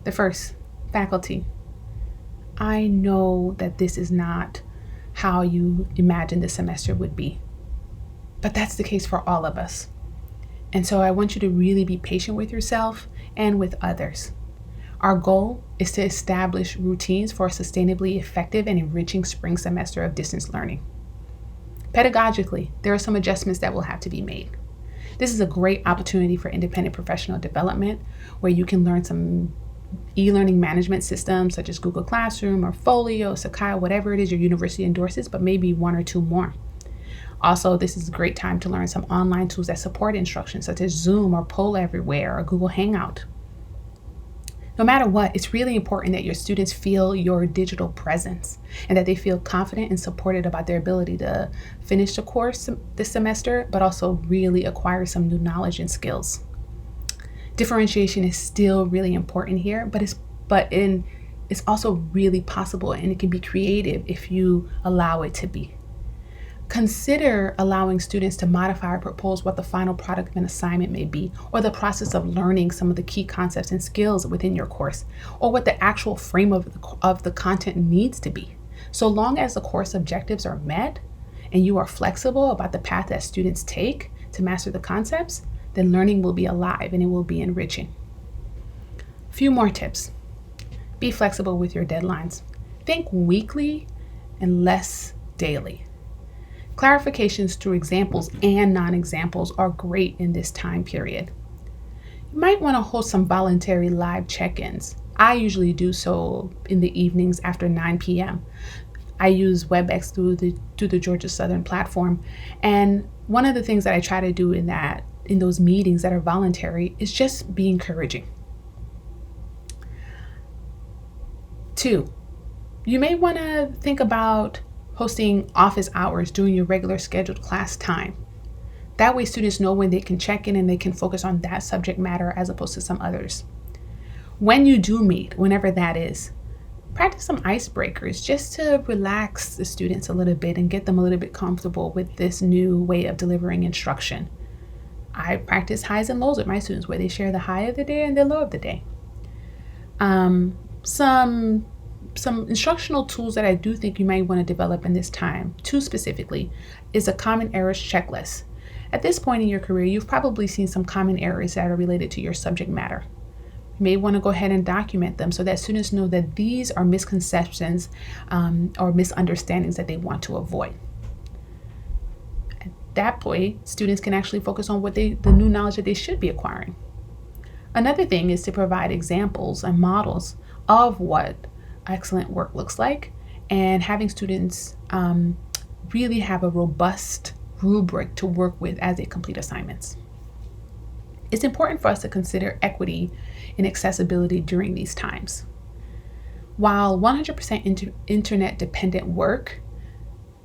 The first, faculty. I know that this is not how you imagine the semester would be, but that's the case for all of us. And so I want you to really be patient with yourself and with others. Our goal is to establish routines for a sustainably effective and enriching spring semester of distance learning. Pedagogically, there are some adjustments that will have to be made. This is a great opportunity for independent professional development where you can learn some e-learning management systems such as Google Classroom or Folio, Sakai, whatever it is your university endorses, but maybe one or two more. Also, this is a great time to learn some online tools that support instruction such as Zoom or Poll Everywhere or Google Hangout. No matter what, it's really important that your students feel your digital presence and that they feel confident and supported about their ability to finish the course this semester, but also really acquire some new knowledge and skills. Differentiation is still really important here, but it's also really possible, and it can be creative if you allow it to be. Consider allowing students to modify or propose what the final product of an assignment may be, or the process of learning some of the key concepts and skills within your course, or what the actual frame of the content needs to be. So long as the course objectives are met and you are flexible about the path that students take to master the concepts, then learning will be alive and it will be enriching. A few more tips. Be flexible with your deadlines. Think weekly and less daily. Clarifications through examples and non-examples are great in this time period. You might want to host some voluntary live check-ins. I usually do so in the evenings after 9 p.m. I use WebEx through the Georgia Southern platform. And one of the things that I try to do in those meetings that are voluntary is just be encouraging. 2, you may want to think about hosting office hours during your regular scheduled class time. That way students know when they can check in and they can focus on that subject matter as opposed to some others. When you do meet, whenever that is, practice some icebreakers just to relax the students a little bit and get them a little bit comfortable with this new way of delivering instruction. I practice highs and lows with my students where they share the high of the day and the low of the day. Some instructional tools that I do think you might want to develop in this time, 2 specifically, is a common errors checklist. At this point in your career, you've probably seen some common errors that are related to your subject matter. You may want to go ahead and document them so that students know that these are misconceptions or misunderstandings that they want to avoid. At that point, students can actually focus on the new knowledge that they should be acquiring. Another thing is to provide examples and models of what excellent work looks like, and having students really have a robust rubric to work with as they complete assignments. It's important for us to consider equity and accessibility during these times. While 100% internet dependent work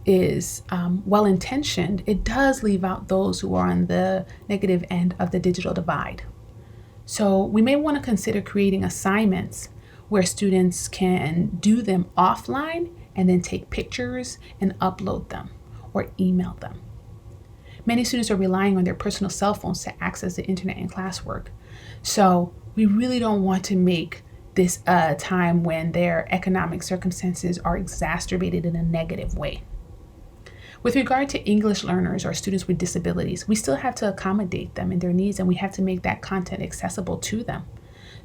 is well-intentioned, it does leave out those who are on the negative end of the digital divide. So we may want to consider creating assignments where students can do them offline and then take pictures and upload them or email them. Many students are relying on their personal cell phones to access the internet in classwork. So we really don't want to make this a time when their economic circumstances are exacerbated in a negative way. With regard to English learners or students with disabilities, we still have to accommodate them in their needs, and we have to make that content accessible to them.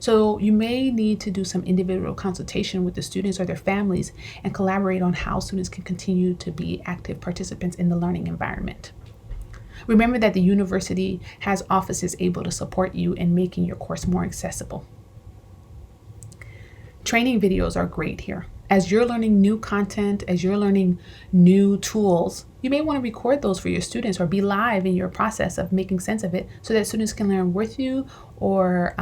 So you may need to do some individual consultation with the students or their families and collaborate on how students can continue to be active participants in the learning environment. Remember that the university has offices able to support you in making your course more accessible. Training videos are great here. As you're learning new content, as you're learning new tools, you may want to record those for your students or be live in your process of making sense of it so that students can learn with you or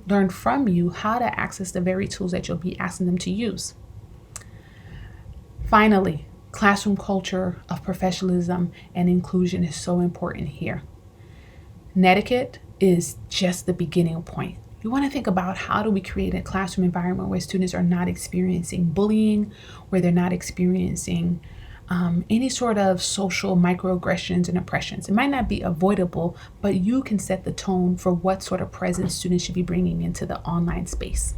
learn from you how to access the very tools that you'll be asking them to use. Finally, classroom culture of professionalism and inclusion is so important here. Netiquette is just the beginning point. You want to think about how do we create a classroom environment where students are not experiencing bullying, where they're not experiencing any sort of social microaggressions and oppressions. It might not be avoidable, but you can set the tone for what sort of presence students should be bringing into the online space.